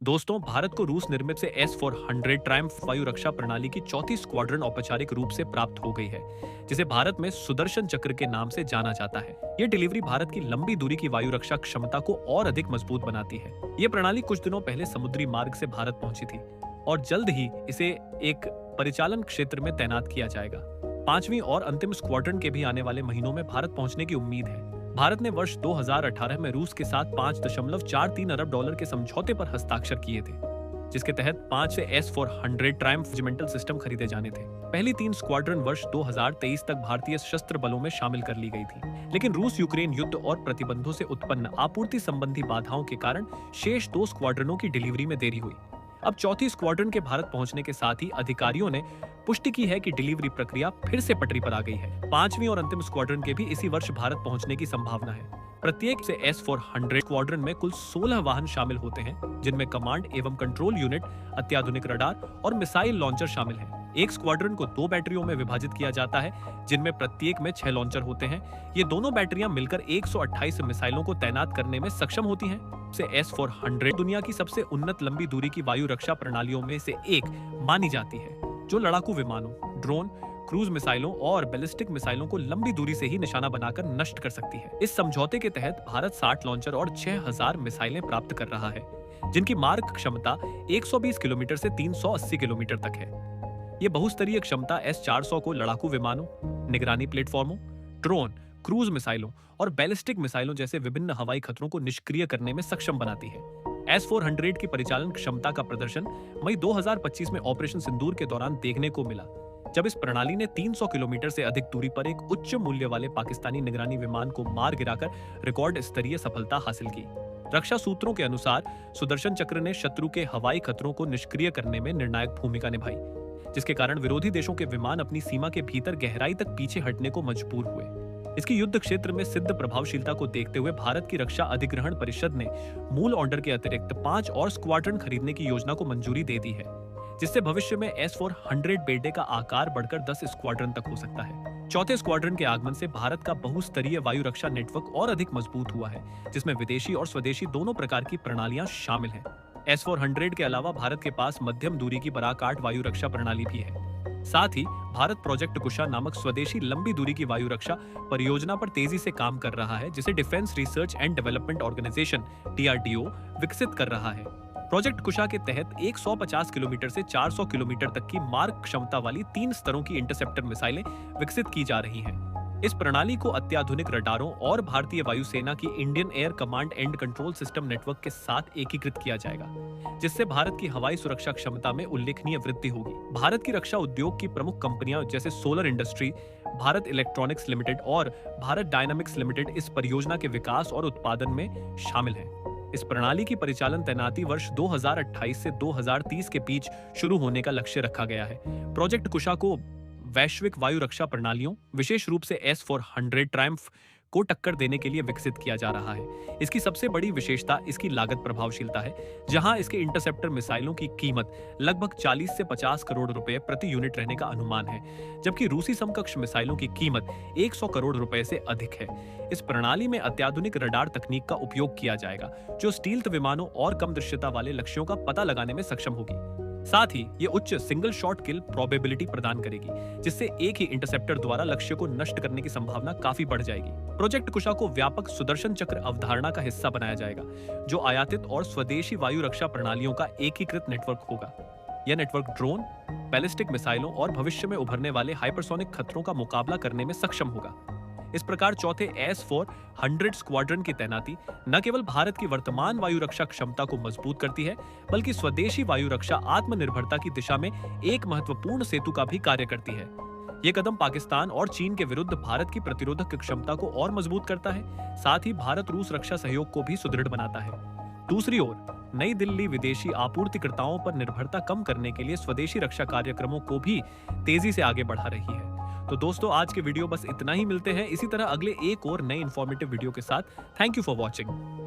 दोस्तों, भारत को रूस निर्मित से S-400 ट्रायम्फ वायु रक्षा प्रणाली की चौथी स्क्वाड्रन औपचारिक रूप से प्राप्त हो गई है, जिसे भारत में सुदर्शन चक्र के नाम से जाना जाता है। ये डिलीवरी भारत की लंबी दूरी की वायु रक्षा क्षमता को और अधिक मजबूत बनाती है। ये प्रणाली कुछ दिनों पहले समुद्री मार्ग से भारत पहुंची थी और जल्द ही इसे एक परिचालन क्षेत्र में तैनात किया जाएगा। पांचवी और अंतिम स्क्वाड्रन के भी आने वाले महीनों में भारत पहुंचने की उम्मीद है। भारत ने वर्ष 2018 में रूस के साथ 5.43 अरब डॉलर के समझौते पर हस्ताक्षर किए थे, जिसके तहत 5 से S-400 ट्रायम्फ रेजिमेंटल सिस्टम खरीदे जाने थे। पहली 3 स्क्वाड्रन वर्ष 2023 तक भारतीय सशस्त्र बलों में शामिल कर ली गई थी, लेकिन रूस यूक्रेन युद्ध और प्रतिबंधों से उत्पन्न आपूर्ति संबंधी बाधाओं के कारण शेष 2 स्क्वाड्रनों की डिलीवरी में देरी हुई। अब चौथी स्क्वाड्रन के भारत पहुंचने के साथ ही अधिकारियों ने पुष्टि की है कि डिलीवरी प्रक्रिया फिर से पटरी पर आ गई है। पांचवी और अंतिम स्क्वाड्रन के भी इसी वर्ष भारत पहुंचने की संभावना है। प्रत्येक से S-400 स्क्वाड्रन में कुल 16 वाहन शामिल होते हैं, जिनमें कमांड एवं कंट्रोल यूनिट, अत्याधुनिक रडार और मिसाइल लॉन्चर शामिल हैं। एक स्क्वाड्रन को 2 बैटरियों में विभाजित किया जाता है, जिनमें प्रत्येक में 6 लॉन्चर होते हैं। ये दोनों बैटरियां मिलकर 128 मिसाइलों को तैनात करने में सक्षम होती हैं। से S-400 दुनिया की सबसे उन्नत लंबी दूरी की वायु रक्षा प्रणालियों में से एक मानी जाती है, जो लड़ाकू विमानों, ड्रोन, क्रूज मिसाइलों और बैलिस्टिक मिसाइलों को लंबी दूरी से ही निशाना बनाकर नष्ट कर सकती है। इस समझौते के तहत भारत 60 लॉन्चर और 6000 मिसाइलें प्राप्त कर रहा है, जिनकी मार्ग क्षमता 120 किलोमीटर से 380 किलोमीटर तक है। ये बहुस्तरीय क्षमता S-400 को लड़ाकू विमानों, निगरानी प्लेटफॉर्मों, ड्रोन, क्रूज मिसाइलों और बैलिस्टिक मिसाइलों जैसे विभिन्न हवाई खतरों को निष्क्रिय करने में सक्षम बनाती है। S-400 की परिचालन क्षमता का प्रदर्शन मई 2025 में ऑपरेशन सिंदूर के दौरान देखने को मिला, जब इस प्रणाली ने 300 किलोमीटर से अधिक दूरी पर एक उच्च मूल्य वाले पाकिस्तानी निगरानी विमान को मार गिराकर रिकॉर्ड स्तरीय सफलता हासिल की। रक्षा सूत्रों के अनुसार सुदर्शन चक्र ने शत्रु के हवाई खतरों को निष्क्रिय करने में निर्णायक भूमिका निभाई, जिसके कारण विरोधी देशों के विमान अपनी सीमा के भीतर गहराई तक पीछे हटने को मजबूर हुए। इसकी युद्ध क्षेत्र में सिद्ध प्रभावशीलता को देखते हुए भारत की रक्षा अधिग्रहण परिषद ने मूल ऑर्डर के अतिरिक्त 5 और स्क्वाड्रन खरीदने की योजना को मंजूरी दे दी है, जिससे भविष्य में S-400 बेड़े का आकार बढ़कर 10 स्क्वाड्रन तक हो सकता है। चौथे स्क्वाड्रन के आगमन से भारत का बहुस्तरीय वायु रक्षा नेटवर्क और अधिक मजबूत हुआ है, जिसमें विदेशी और स्वदेशी दोनों प्रकार की प्रणालियां शामिल हैं। S-400 के अलावा भारत के पास मध्यम दूरी की पराकाठ वायु रक्षा प्रणाली भी है। साथ ही भारत प्रोजेक्ट कुशा नामक स्वदेशी लंबी दूरी की वायु रक्षा परियोजना पर तेजी से काम कर रहा है, जिसे Defence Research and Development Organisation DRDO विकसित कर रहा है। प्रोजेक्ट कुशा के तहत 150 किलोमीटर से 400 किलोमीटर तक की मार्ग क्षमता वाली 3 स्तरों की इंटरसेप्टर मिसाइलें विकसित की जा रही हैं। इस प्रणाली को अत्याधुनिक रडारों और भारतीय वायुसेना की Indian air command and control system network के साथ एकीकृत किया जाएगा, जिससे भारत की हवाई सुरक्षा क्षमता में उल्लेखनीय वृद्धि होगी। भारत की रक्षा उद्योग की प्रमुख कंपनियां जैसे solar industry, Bharat electronics limited और भारत डायनामिक्स लिमिटेड इस परियोजना के विकास और उत्पादन में शामिल हैं। इस प्रणाली की परिचालन तैनाती वर्ष 2028 से 2030 के बीच शुरू होने का लक्ष्य रखा गया है। प्रोजेक्ट कुशा को वैश्विक वायु रक्षा प्रणालियों, विशेष रूप से S-400 ट्रायम्फ को टक्कर देने के लिए विकसित किया जा रहा है। इसकी सबसे बड़ी विशेषता इसकी लागत प्रभावशीलता है, जहां इसके इंटरसेप्टर मिसाइलों की कीमत लगभग 40 से 50 करोड़ रुपए प्रति यूनिट रहने का अनुमान है, जबकि रूसी समकक्ष मिसाइलों की कीमत 100 करोड़ रुपए से अधिक है। इस प्रणाली में अत्याधुनिक रडार तकनीक का उपयोग किया जाएगा, जो स्टील्थ विमानों और कम दृश्यता वाले लक्ष्यों का पता लगाने में सक्षम होगी। साथ ही ये उच्च सिंगल शॉट किल प्रोबेबिलिटी प्रदान करेगी, जिससे एक ही इंटरसेप्टर द्वारा लक्ष्य को नष्ट करने की संभावना काफी बढ़ जाएगी। प्रोजेक्ट कुशा को व्यापक सुदर्शन चक्र अवधारणा का हिस्सा बनाया जाएगा, जो आयातित और स्वदेशी वायु रक्षा प्रणालियों का एकीकृत नेटवर्क होगा। यह नेटवर्क ड्रोन, बैलिस्टिक मिसाइलों और भविष्य में उभरने वाले हाइपरसोनिक खतरों का मुकाबला करने में सक्षम होगा। इस प्रकार चौथे S-400 स्क्वाड्रन की तैनाती न केवल भारत की वर्तमान वायु रक्षा क्षमता को मजबूत करती है, बल्कि स्वदेशी वायु रक्षा आत्मनिर्भरता की दिशा में एक महत्वपूर्ण सेतु का भी कार्य करती है। ये कदम पाकिस्तान और चीन के विरुद्ध भारत की प्रतिरोधक क्षमता को और मजबूत करता है, साथ ही भारत रूस रक्षा सहयोग को भी सुदृढ़ बनाता है। दूसरी ओर नई दिल्ली विदेशी आपूर्तिकर्ताओं पर निर्भरता कम करने के लिए स्वदेशी रक्षा कार्यक्रमों को भी तेजी से आगे बढ़ा रही है। तो दोस्तों, आज के वीडियो बस इतना ही। मिलते हैं इसी तरह अगले एक और नए इंफॉर्मेटिव वीडियो के साथ। Thank you for watching.